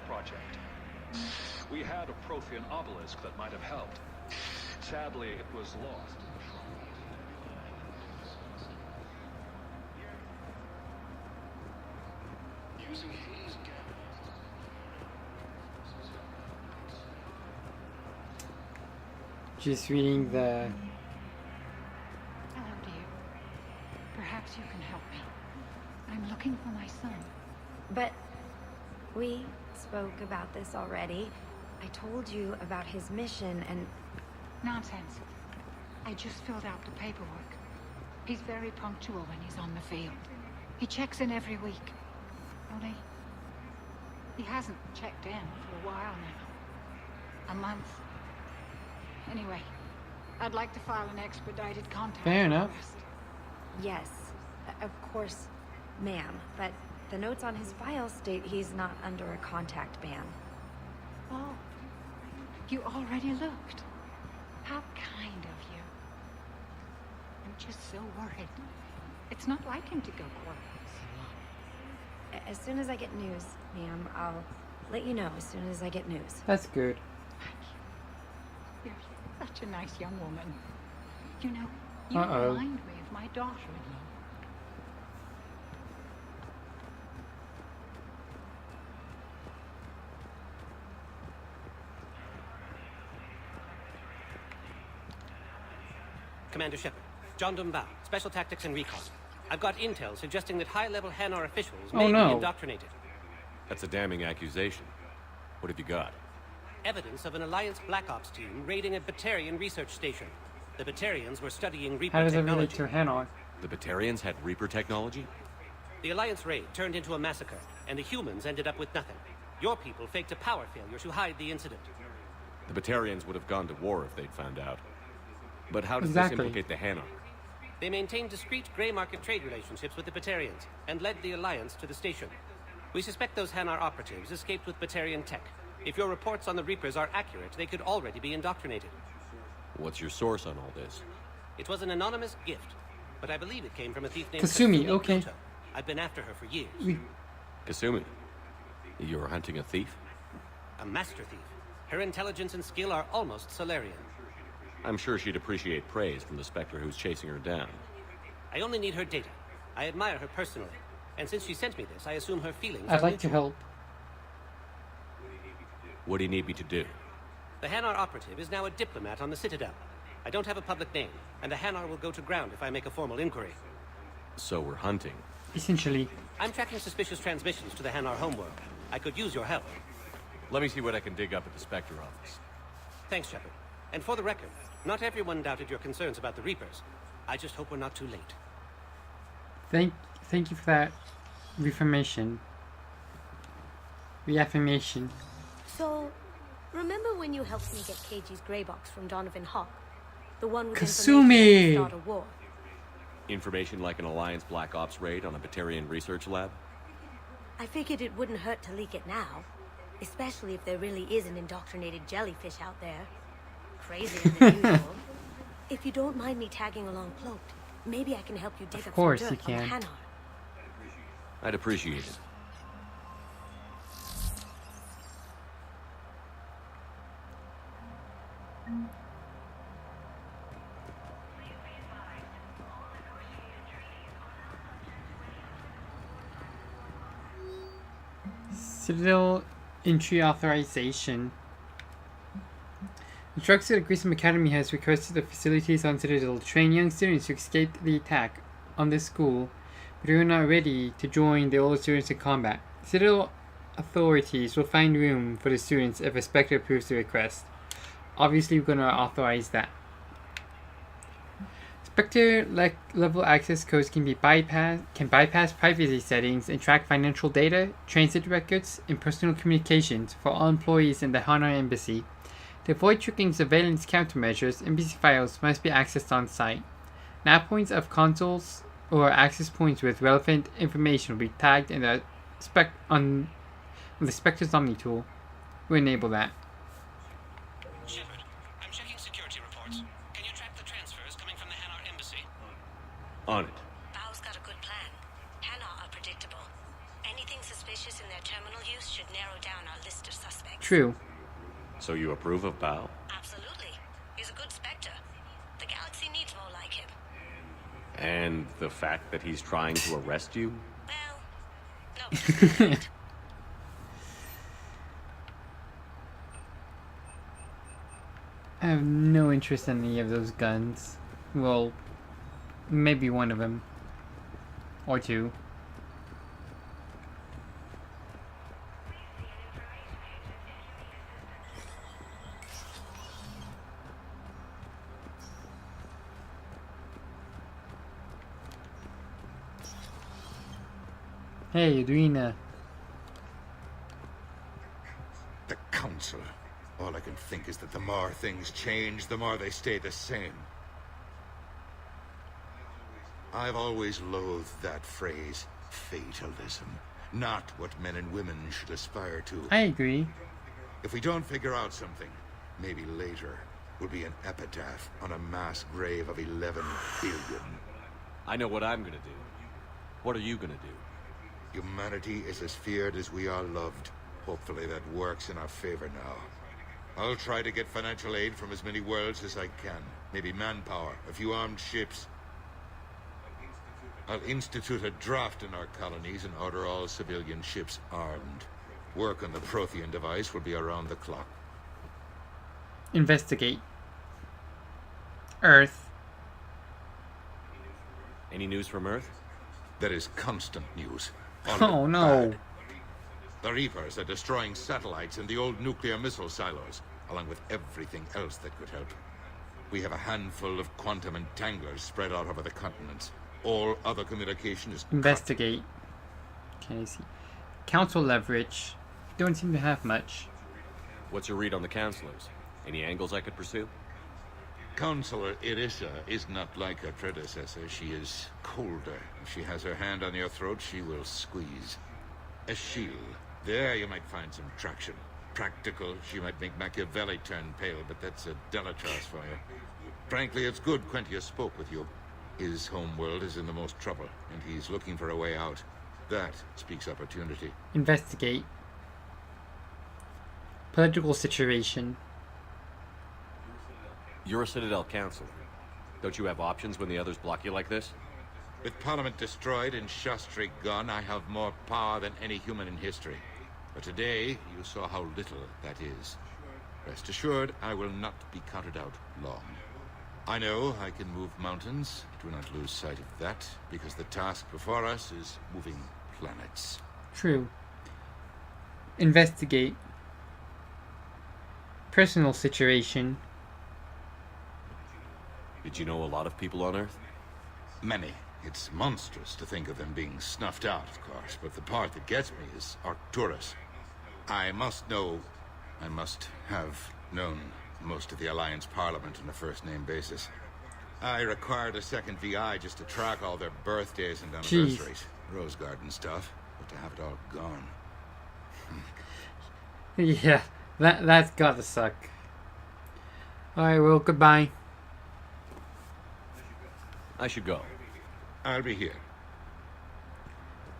project. We had a Prothean obelisk that might have helped. Sadly, it was lost. Just reading the... Hello, dear. Perhaps you can help me. I'm looking for my son. But we spoke about this already. I told you about his mission and... Nonsense. I just filled out the paperwork. He's very punctual when he's on the field. He checks in every week. Only, he hasn't checked in for a while now. A month. Anyway, I'd like to file an expedited contact Fair enough. request. Yes, of course, ma'am. But the notes on his file state he's not under a contact ban. Oh, you already looked. How kind of you. I'm just so worried. It's not like him to go quiet. As soon as I get news, ma'am, I'll let you know as soon as I get news. That's good. Thank you. You're such a nice young woman. You know, you Uh-oh. remind me of my daughter-in-law. Commander Shepard, John Dumbao, Special Tactics and Recon. I've got intel suggesting that high-level Hanar officials may be indoctrinated. That's a damning accusation. What have you got? Evidence of an Alliance Black Ops team raiding a Batarian research station. The Batarians were studying How Reaper does it relate technology. to Hanar? The Batarians had Reaper technology? The Alliance raid turned into a massacre, and the humans ended up with nothing. Your people faked a power failure to hide the incident. The Batarians would have gone to war if they'd found out. But how does Exactly. this implicate the Hanar? They maintained discreet gray market trade relationships with the Batarians, and led the Alliance to the station. We suspect those Hanar operatives escaped with Batarian tech. If your reports on the Reapers are accurate, they could already be indoctrinated. What's your source on all this? It was an anonymous gift, but I believe it came from a thief named Kasumi, okay. Kuto. I've been after her for years. Kasumi, you're hunting a thief? A master thief. Her intelligence and skill are almost Solarian. I'm sure she'd appreciate praise from the Spectre who's chasing her down. I only need her data. I admire her personally, and since she sent me this, I assume her feelings I'd are like to mutual. help. What do you need me to do? The Hanar operative is now a diplomat on the Citadel. I don't have a public name, and the Hanar will go to ground if I make a formal inquiry. So we're hunting. Essentially. I'm tracking suspicious transmissions to the Hanar homeworld. I could use your help. Let me see what I can dig up at the Spectre office. Thanks, Shepard. And for the record, not everyone doubted your concerns about the Reapers. I just hope we're not too late. Thank you for that reaffirmation. So, remember when you helped me get KG's grey box from Donovan Hawk? The one with Kasumi! information to start a war. Information like an Alliance Black Ops raid on a Batarian research lab? I figured it wouldn't hurt to leak it now. Especially if there really is an indoctrinated jellyfish out there. Crazier than usual. If you don't mind me tagging along cloaked, maybe I can help you dig Of up course some you dirt on the can. Hanar. I'd appreciate it. Citadel entry authorization. Instructor at Grissom Academy has requested the facilities on Citadel to train young students who escaped the attack on this school, but who are not ready to join the older students in combat. Citadel authorities will find room for the students if a Spectre approves the request. Obviously, we're going to authorize that. Spectre level access codes can bypass privacy settings and track financial data, transit records, and personal communications for all employees in the Hanar Embassy. To avoid triggering surveillance countermeasures, embassy files must be accessed on site. Nav points of consoles or access points with relevant information will be tagged in the on the Spectre's Omni tool. We enable that. Shepard, I'm checking security reports. Can you track the transfers coming from the Hanar embassy? On it. Bao's got a good plan. Hanar are predictable. Anything suspicious in their terminal use should narrow down our list of suspects. True. So you approve of Bao? Absolutely. He's a good Spectre. The galaxy needs more like him. And the fact that he's trying to arrest you? Well, no. I have no interest in any of those guns. Well, maybe one of them. Or two. Hey, Adrena. The Council. All I can think is that the more things change, the more they stay the same. I've always loathed that phrase, fatalism. Not what men and women should aspire to. I agree. If we don't figure out something, maybe later will be an epitaph on a mass grave of 11 billion. I know what I'm gonna do. What are you gonna do? Humanity is as feared as we are loved. Hopefully that works in our favor now. I'll try to get financial aid from as many worlds as I can. Maybe manpower, a few armed ships. I'll institute a draft in our colonies and order all civilian ships armed. Work on the Prothean device will be around the clock. Investigate. Earth. Any news from Earth? There is constant news. All Oh of it no. bad. The Reapers are destroying satellites and the old nuclear missile silos, along with everything else that could help. We have a handful of quantum entanglers spread out over the continents. All other communication is cut. Investigate. Can I see? Council leverage. Don't seem to have much. What's your read on the counselors? Any angles I could pursue? Counselor Irissa is not like her predecessor. She is colder. If she has her hand on your throat, she will squeeze. Eschil. There you might find some traction. Practical, she might make Machiavelli turn pale, but that's a Delatras for you. Frankly, it's good Quentius spoke with you. His home world is in the most trouble, and he's looking for a way out. That speaks opportunity. Investigate. Political situation. You're a Citadel counselor. Don't you have options when the others block you like this? With Parliament destroyed and Shastri gone, I have more power than any human in history. But today, you saw how little that is. Rest assured, I will not be counted out long. I know I can move mountains. Do not lose sight of that, because the task before us is moving planets. True. Investigate. Personal situation. Did you know a lot of people on Earth? Many. It's monstrous to think of them being snuffed out, of course, but the part that gets me is Arcturus. I must have known most of the Alliance Parliament on a first-name basis. I required a second VI just to track all their birthdays and anniversaries. Rose Garden stuff, but to have it all gone. Yeah, that's gotta suck. Alright, well, goodbye. I should go. I'll be here.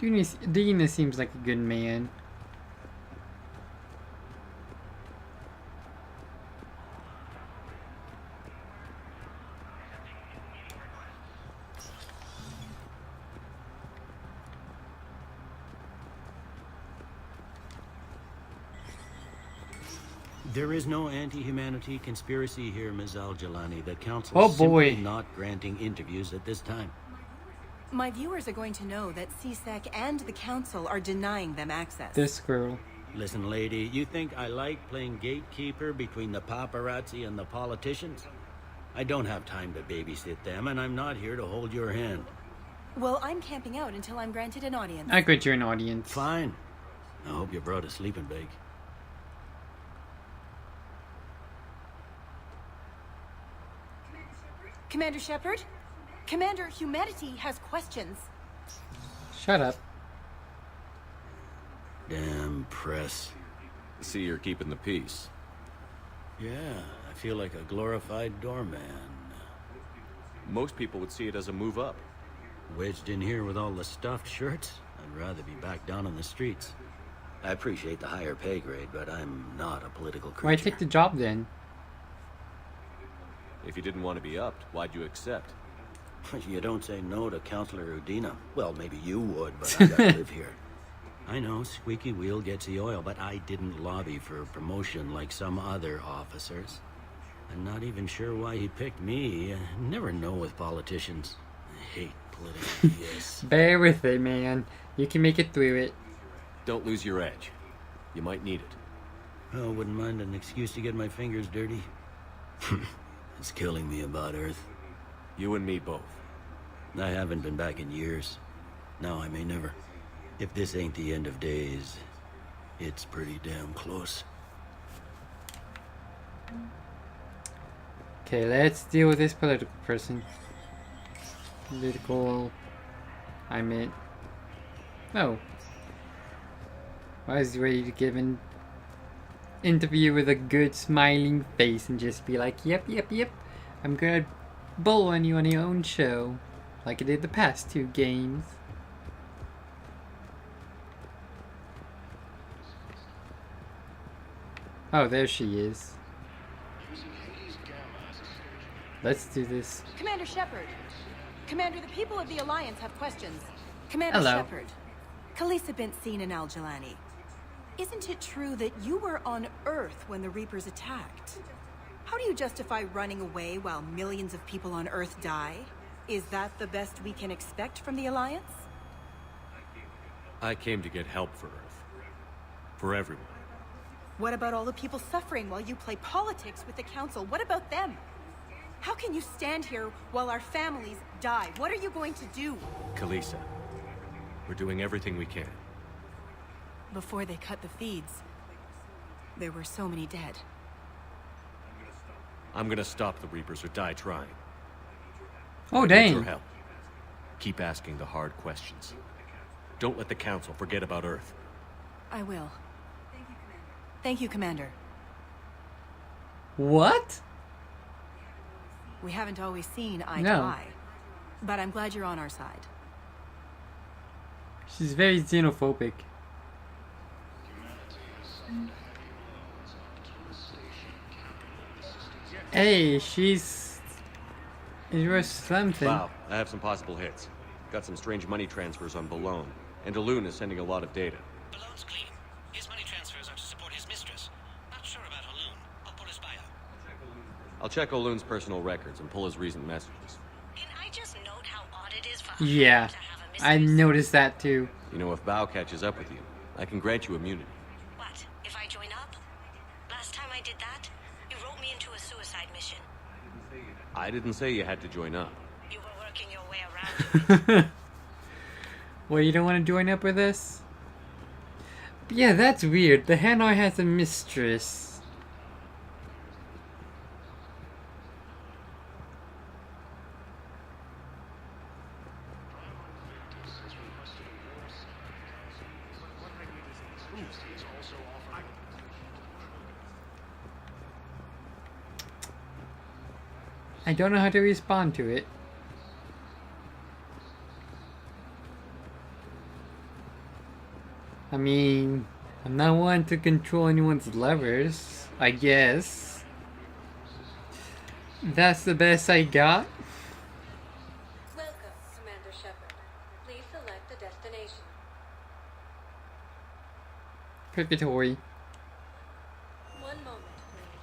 Dina seems like a good man. There is no anti-humanity conspiracy here, Ms. Al-Jalani. The council Oh, is boy. simply not granting interviews at this time. My viewers are going to know that CSEC and the Council are denying them access. This girl. Listen, lady, you think I like playing gatekeeper between the paparazzi and the politicians? I don't have time to babysit them, and I'm not here to hold your hand. Well, I'm camping out until I'm granted an audience. I grant you're an audience. Fine. I hope you brought a sleeping bag. Commander Shepard? Commander, humanity has questions. Shut up. Damn press. See, you're keeping the peace. Yeah, I feel like a glorified doorman. Most people would see it as a move up. Wedged in here with all the stuffed shirts? I'd rather be back down on the streets. I appreciate the higher pay grade, but I'm not a political creature. Why take the job then? If you didn't want to be upped, why'd you accept? You don't say no to Counselor Udina. Well, maybe you would, but I gotta live here. I know, squeaky wheel gets the oil, but I didn't lobby for promotion like some other officers. I'm not even sure why he picked me. I never know with politicians. I hate political BS. Bear with it, man. You can make it through it. Don't lose your edge. You might need it. Oh, wouldn't mind an excuse to get my fingers dirty. It's killing me about Earth. You and me both. I haven't been back in years. Now I may never. If this ain't the end of days, it's pretty damn close. Okay, let's deal with this political person. Political... I meant... Oh. I was ready to give an interview with a good smiling face and just be like, yep, I'm gonna bull on you on your own show. Like I did the past 2 games. Oh, there she is. Let's do this. Commander Shepard. Commander, the people of the Alliance have questions. Commander Hello. Shepard. Khaleesa bint Seen and Al-Jalani. Isn't it true that you were on Earth when the Reapers attacked? How do you justify running away while millions of people on Earth die? Is that the best we can expect from the Alliance? I came to get help for Earth. For everyone. What about all the people suffering while you play politics with the Council? What about them? How can you stand here while our families die? What are you going to do? Khaleesa, we're doing everything we can. Before they cut the feeds, there were so many dead. I'm gonna stop the Reapers or die trying. Oh, I need your dang. help. Keep asking the hard questions. Don't let the Council forget about Earth. I will. Thank you, Commander. What? We haven't always seen eye to No. eye, but I'm glad you're on our side. She's very xenophobic. Hey, she's... It was something. Wow, I have some possible hits. Got some strange money transfers on Balone. And Daloon is sending a lot of data. Balone's clean. His money transfers are to support his mistress. Not sure about Haloon. I'll pull his bio. I'll check O'Loon's personal records and pull his recent messages. Can I just note how odd it is for Yeah, to have a I mistress? noticed that too. You know, if Bao catches up with you, I can grant you immunity. What, if I join up? Last time I did that, you wrote me into a suicide mission. I didn't say you had to join up. You were working your way around it. Well, you don't want to join up with us? But yeah, that's weird. The Hanoi has a mistress. I don't know how to respond to it. I mean, I'm not one to control anyone's levers, I guess. That's the best I got. Welcome, Commander Shepard. Please select a destination. Purgatory. One moment, please.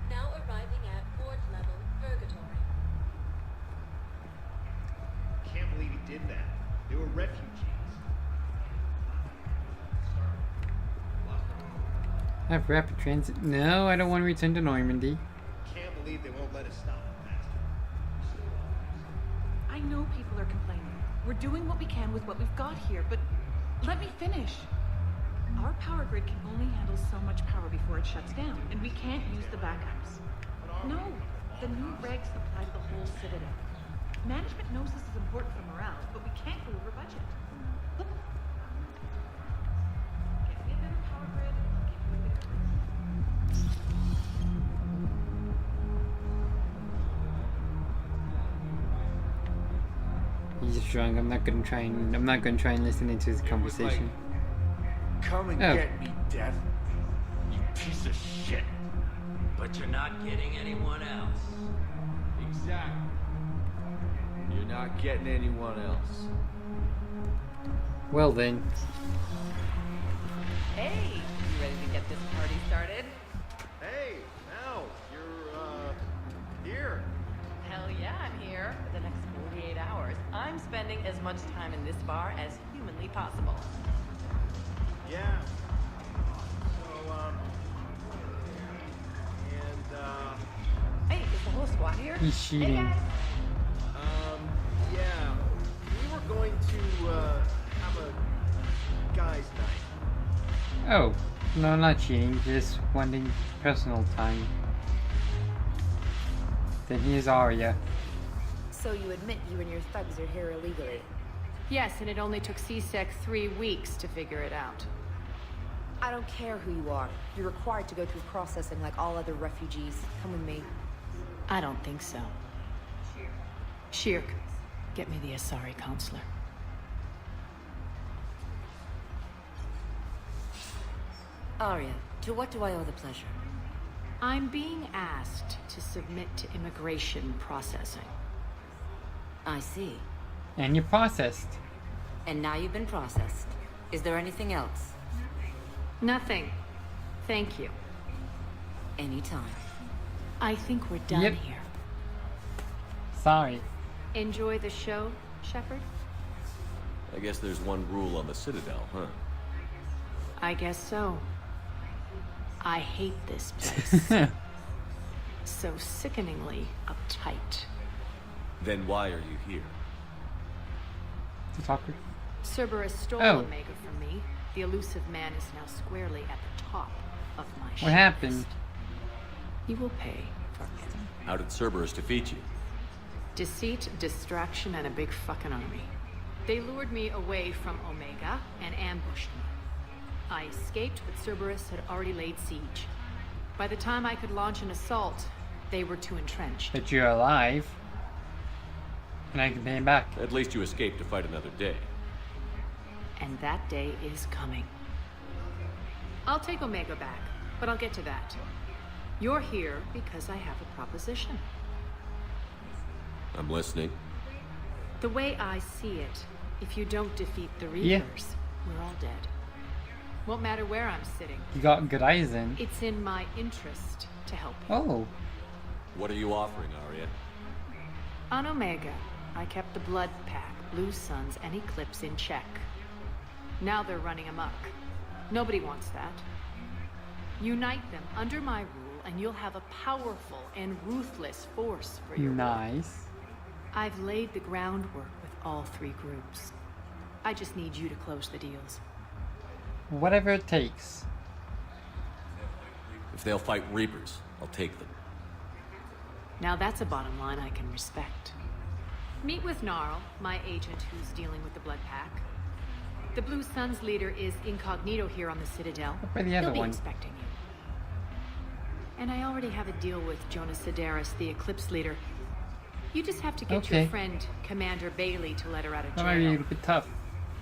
Now arriving at port level Purgatory. Can't believe he did that. They were refugees. I have rapid transit. No, I don't want to return to Normandy. Can't believe they won't let us stop them faster. I know people are complaining. We're doing what we can with what we've got here, but let me finish. Our power grid can only handle so much power before it shuts down, and we can't use the backups. No, the new regs apply to the whole Citadel. Management knows this is important for morale, but we can't go over budget. Look. Get it? drunk. I'm not gonna try and listen into his conversation. Come and get me, Death. You piece of shit. But you're not getting anyone else. Exactly. You're not getting anyone else. Well then. Hey, you ready to get this party started? Hey, Mal, you're here. Hell yeah, I'm here. For the next 48 hours, I'm spending as much time in this bar as humanly possible. Yeah. So, Hey, is the whole squad here? He's cheating. Hey, guys. yeah, we were going to, have a guys' night. Oh, no, not cheating. Just wanting personal time. Then here's Arya. So you admit you and your thugs are here illegally? Yes, and it only took CSEC 3 weeks to figure it out. I don't care who you are. You're required to go through processing like all other refugees. Come with me. I don't think so. Shirk, get me the Asari counselor. Arya, to what do I owe the pleasure? I'm being asked to submit to immigration processing. I see. And you're processed. And now you've been processed. Is there anything else? Nothing. Thank you. Anytime. I think we're done Yep. here. Sorry. Enjoy the show, Shepard? I guess there's one rule on the Citadel, huh? I guess so. I hate this place. So sickeningly uptight. Then why are you here? The talker. Cerberus stole Oh. Omega from me. The elusive man is now squarely at the top of my What happened? He will pay for it. How did Cerberus defeat you? Deceit, distraction, and a big fucking army. They lured me away from Omega and ambushed me. I escaped, but Cerberus had already laid siege. By the time I could launch an assault, they were too entrenched. But you're alive. And I can pay him back. At least you escaped to fight another day. And that day is coming. I'll take Omega back, but I'll get to that. You're here because I have a proposition. I'm listening. The way I see it, if you don't defeat the Reapers, Yeah. we're all dead. Won't matter where I'm sitting. You got good eyes then. It's in my interest to help you. Oh. What are you offering, Arya? On Omega, I kept the Blood Pack, Blue Suns, and Eclipse in check. Now they're running amok. Nobody wants that. Unite them under my rule, and you'll have a powerful and ruthless force for your work. Nice. I've laid the groundwork with all 3 groups. I just need you to close the deals. Whatever it takes. If they'll fight Reapers, I'll take them. Now that's a bottom line I can respect. Meet with Gnarl, my agent who's dealing with the Blood Pack. The Blue Suns leader is incognito here on the Citadel. What about the other He'll be one? expecting you. And I already have a deal with Jonas Sedaris, the Eclipse leader. You just have to get Okay. your friend, Commander Bailey, to let her out of That might be a jail. bit tough.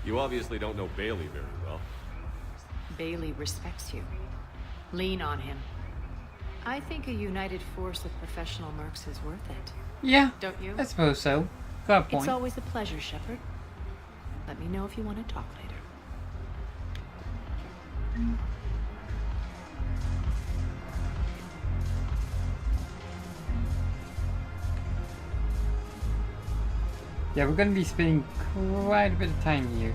You obviously don't know Bailey very well. Bailey respects you. Lean on him. I think a united force of professional mercs is worth it. Yeah. Don't you? I suppose so. Got a point. It's always a pleasure, Shepard. Let me know if you want to talk later. Yeah, we're gonna be spending quite a bit of time here.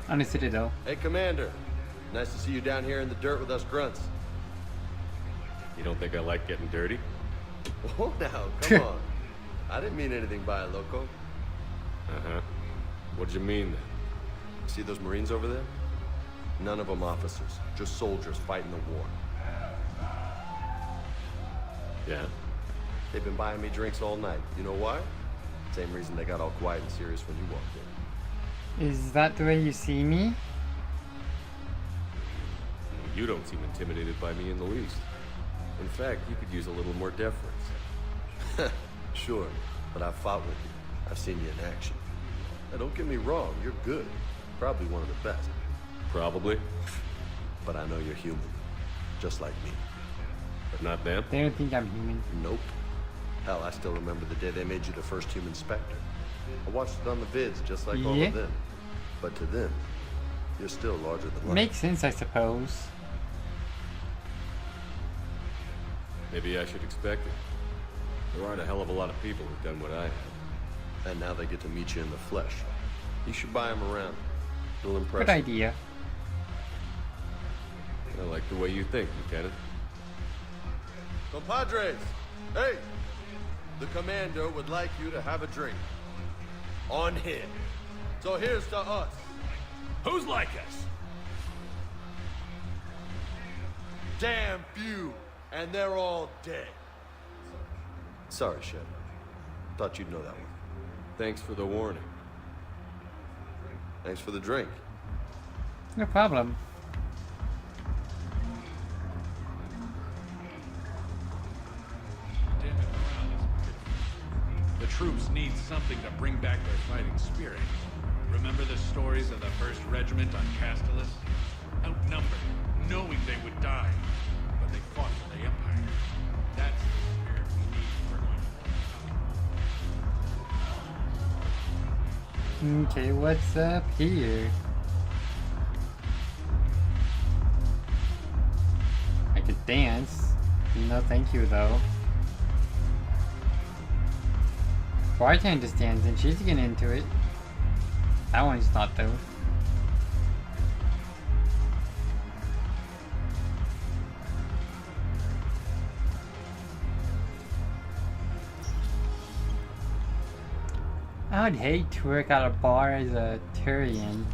On the Citadel. Hey, Commander. Nice to see you down here in the dirt with us grunts. You don't think I like getting dirty? Oh, now, come on. I didn't mean anything by it, Loco. Uh-huh. What did you mean then? See those Marines over there? None of them officers, just soldiers fighting the war. Yeah? They've been buying me drinks all night. You know why? Same reason they got all quiet and serious when you walked in. Is that the way you see me? You don't seem intimidated by me in the least. In fact, you could use a little more deference. Sure, but I fought with you. I've seen you in action. Now, don't get me wrong, you're good. Probably one of the best. Probably. But I know you're human. Just like me. But not them. They don't think I'm human. Nope. Hell, I still remember the day they made you the first human Spectre. I watched it on the vids, just like all of them. But to them, you're still larger than life. Makes sense, I suppose. Maybe I should expect it. There aren't a hell of a lot of people who've done what I have. And now they get to meet you in the flesh. You should buy them around. It'll impress Good idea. I like the way you think, Lieutenant. Compadres! Hey! The commander would like you to have a drink. On him. So here's to us. Who's like us? Damn few. And they're all dead. Sorry, Shep. Thought you'd know that one. Thanks for the warning. Thanks for the drink. No problem. The troops need something to bring back their fighting spirit. Remember the stories of the 1st Regiment on Castellus? Outnumbered, knowing they would die, but they fought for the Empire. That's the spirit we need if we're going to Okay, what's up here? I could dance. No thank you though. Bartender's dancing, she's getting into it. That one's not though. I would hate to work at a bar as a Turian.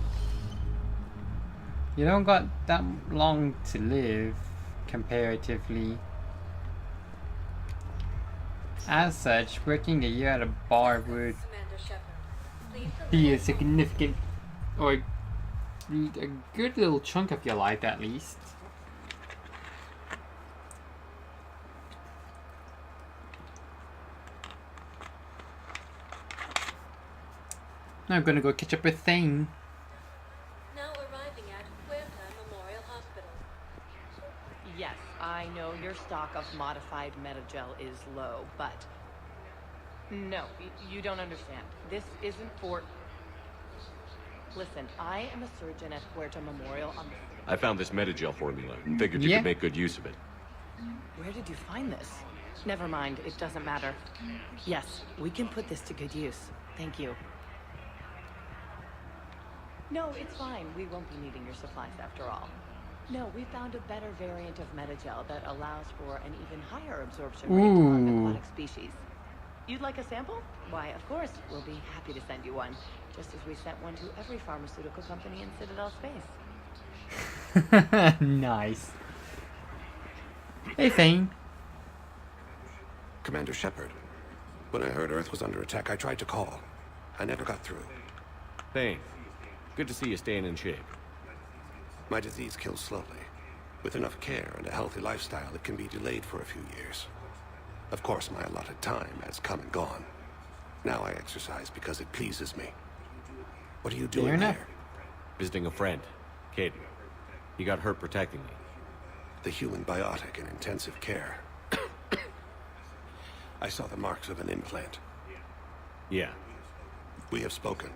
You don't got that long to live, comparatively. As such, working a year at a bar would be a significant, or a good little chunk of your life at least. Now I'm gonna go catch up with Thane. Now arriving at Huerta Memorial Hospital. Yes, I know your stock of modified metagel is low, but... No, you don't understand. This isn't for... Listen, I am a surgeon at Huerta Memorial on the... I found this metagel formula and figured you could make good use of it. Where did you find this? Never mind, it doesn't matter. Yes, we can put this to good use. Thank you. No, it's fine. We won't be needing your supplies after all. No, we found a better variant of metagel that allows for an even higher absorption rate on aquatic species. You'd like a sample? Why, of course, we'll be happy to send you one, just as we sent one to every pharmaceutical company in Citadel space. Nice. Hey, Thane. Commander Shepard. When I heard Earth was under attack, I tried to call. I never got through. Thane, good to see you staying in shape. My disease kills slowly. With enough care and a healthy lifestyle, it can be delayed for a few years. Of course, my allotted time has come and gone. Now I exercise because it pleases me. What are you doing here? Visiting a friend, Caden. He got hurt protecting me. The human biotic in intensive care. I saw the marks of an implant. Yeah. We have spoken.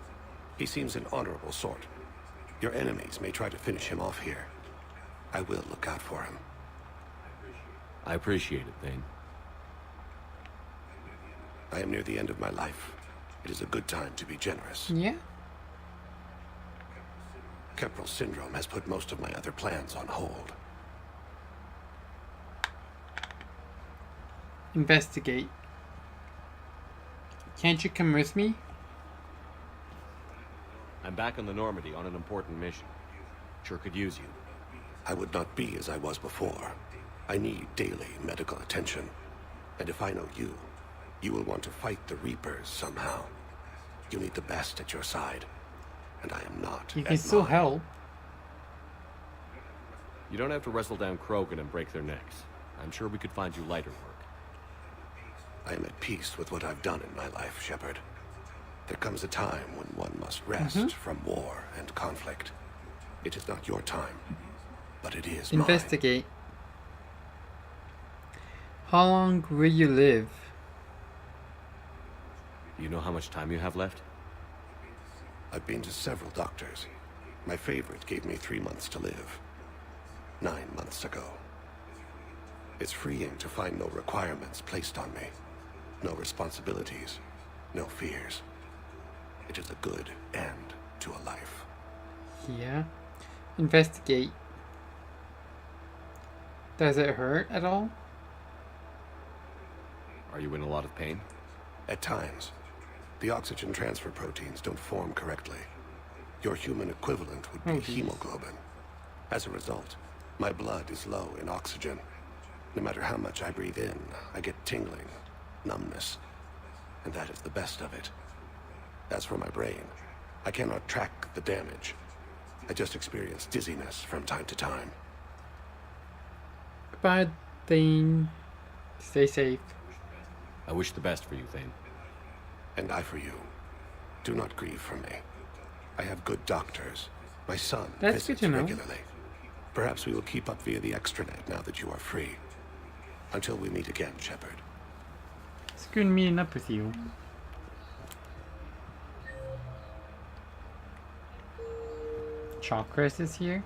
He seems an honorable sort. Your enemies may try to finish him off here. I will look out for him. I appreciate it, Thane. I am near the end of my life. It is a good time to be generous. Yeah. Kepral syndrome has put most of my other plans on hold. Investigate. Can't you come with me? I'm back on the Normandy on an important mission. Sure could use you. I would not be as I was before. I need daily medical attention. And if I know you, you will want to fight the Reapers somehow. You need the best at your side. And I am not. You can still help. You don't have to wrestle down Krogan and break their necks. I'm sure we could find you lighter work. I am at peace with what I've done in my life, Shepard. There comes a time when one must rest from war and conflict. It is not your time, but it is mine. Investigate. How long will you live? You know how much time you have left? I've been to several doctors. My favorite gave me 3 months to live. 9 months ago. It's freeing to find no requirements placed on me. No responsibilities. No fears. It is a good end to a life. Yeah. Investigate. Does it hurt at all? Are you in a lot of pain? At times. The oxygen transfer proteins don't form correctly. Your human equivalent would be hemoglobin. As a result, my blood is low in oxygen. No matter how much I breathe in, I get tingling, numbness, and that is the best of it. As for my brain, I cannot track the damage. I just experience dizziness from time to time. Bad thing. Stay safe. I wish the best for you, Thane. And I for you. Do not grieve for me. I have good doctors. My son visits regularly. Perhaps we will keep up via the extranet now that you are free. Until we meet again, Shepard. It's good meeting up with you. Chakras is here.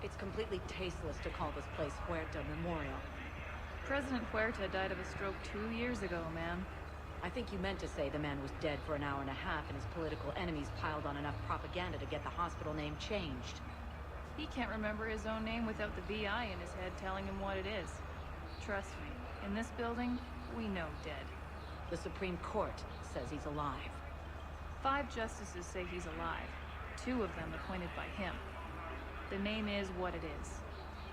It's completely tasteless to call this place Huerta Memorial. President Huerta died of a stroke 2 years ago, ma'am. I think you meant to say the man was dead for an hour and a half and his political enemies piled on enough propaganda to get the hospital name changed. He can't remember his own name without the VI in his head telling him what it is. Trust me, in this building, we know dead. The Supreme Court says he's alive. 5 justices say he's alive. 2 of them appointed by him. The name is what it is.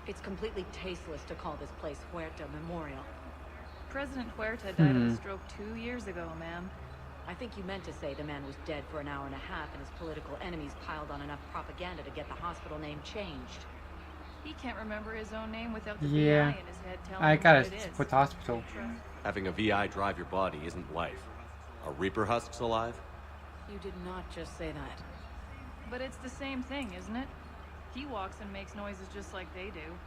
It's completely tasteless to call this place Huerta Memorial. President Huerta died of a stroke 2 years ago, ma'am. I think you meant to say the man was dead for an hour and a half and his political enemies piled on enough propaganda to get the hospital name changed. He can't remember his own name without the Yeah. VI in his head telling I him gotta what it is. support the hospital. Having a VI drive your body isn't life. Are Reaper husks alive? You did not just say that. But it's the same thing, isn't it? He walks and makes noises just like they do.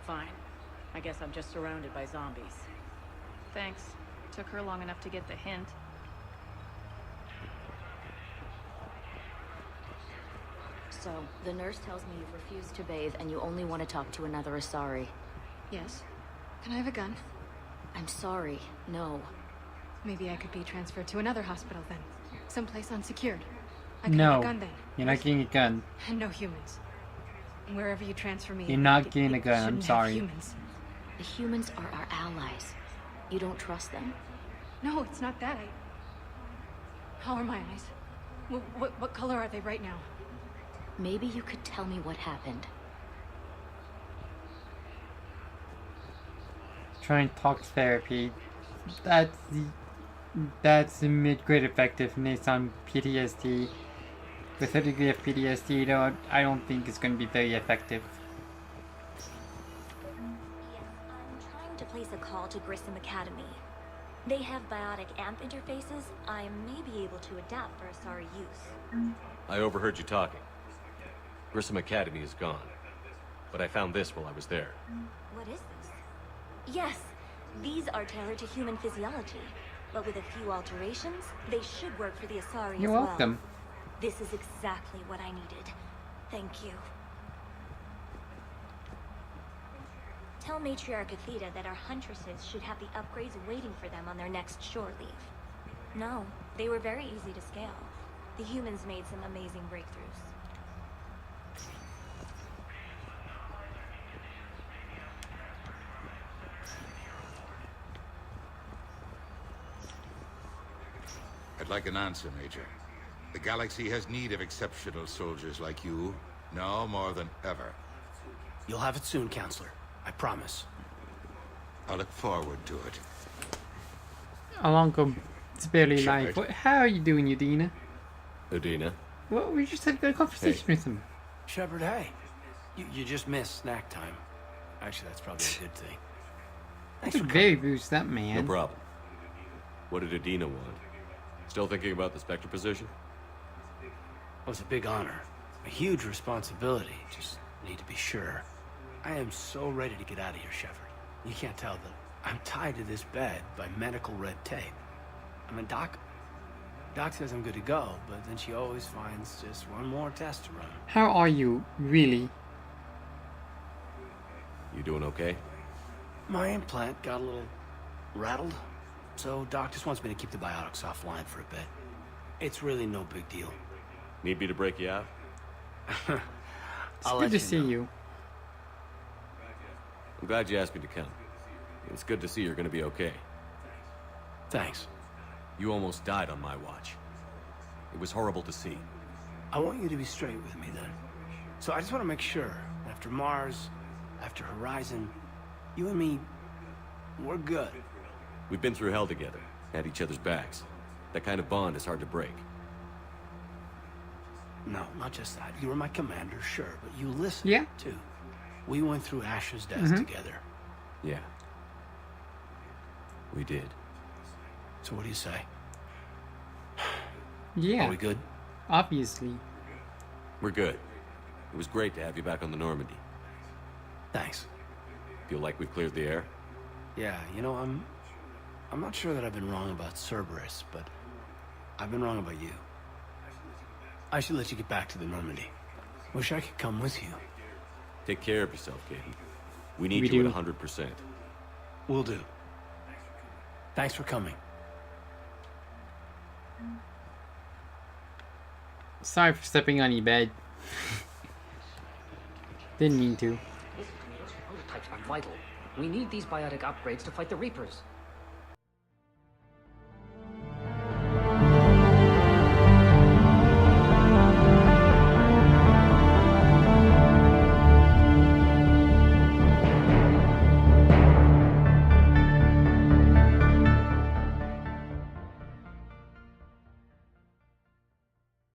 Fine. I guess I'm just surrounded by zombies. Thanks. Took her long enough to get the hint. So, the nurse tells me you've refused to bathe and you only want to talk to another Asari. Yes. Can I have a gun? I'm sorry. No. Maybe I could be transferred to another hospital then. Someplace unsecured. I could No. have a gun then. You're not getting a gun. And no humans. Wherever you transfer me... You're not getting a gun, I'm shouldn't have sorry. Humans. The humans are our allies. You don't trust them? No, it's not that. How are my eyes? What color are they right now? Maybe you could tell me what happened. Trying talk therapy. That's the mid-grade effectiveness on PTSD. With a degree of PTSD, though, I don't think it's going to be very effective. I'm trying to place a call to Grissom Academy. They have biotic amp interfaces I may be able to adapt for Asari use. I overheard you talking. Grissom Academy is gone. But I found this while I was there. What is this? Yes, these are tailored to human physiology. But with a few alterations, they should work for the Asari You're as well. welcome. This is exactly what I needed. Thank you. Tell Matriarch Athena that our huntresses should have the upgrades waiting for them on their next shore leave. No, they were very easy to scale. The humans made some amazing breakthroughs. I'd like an answer, Major. The galaxy has need of exceptional soldiers like you, now more than ever. You'll have it soon, Counselor. I promise. I look forward to it. Alongo, it's barely Shepard. live. How are you doing, Udina? Udina? Well, we just had a good conversation with him. Shepard, hey. You just missed snack time. Actually, that's probably a good thing. That's very rude, that man. No problem. What did Udina want? Still thinking about the Spectre position? Well, it's a big honor. A huge responsibility. Just need to be sure. I am so ready to get out of here, Shepard. You can't tell that I'm tied to this bed by medical red tape. I mean, Doc says I'm good to go, but then she always finds just one more test to run. How are you, really? You doing okay? My implant got a little rattled, so Doc just wants me to keep the biotics offline for a bit. It's really no big deal. Need me to break you out? It's good to see you. I'm glad you asked me to come. It's good to see you're gonna be okay. Thanks. You almost died on my watch. It was horrible to see. I want you to be straight with me then. So I just want to make sure, after Mars, after Horizon, you and me, we're good. We've been through hell together, had each other's backs. That kind of bond is hard to break. No, not just that. You were my commander, sure, but you listened, too. We went through Ash's death together. Yeah. We did. So what do you say? Yeah. Are we good? Obviously. We're good. It was great to have you back on the Normandy. Thanks. Feel like we've cleared the air? Yeah, you know, I'm not sure that I've been wrong about Cerberus, but I've been wrong about you. I should let you get back to the Normandy. Wish I could come with you. Take care of yourself, Caden. We need We you do. at 100%. Will do. Thanks for coming. Sorry for stepping on your bed. Didn't mean to. Prototypes are vital. We need these biotic upgrades to fight the Reapers.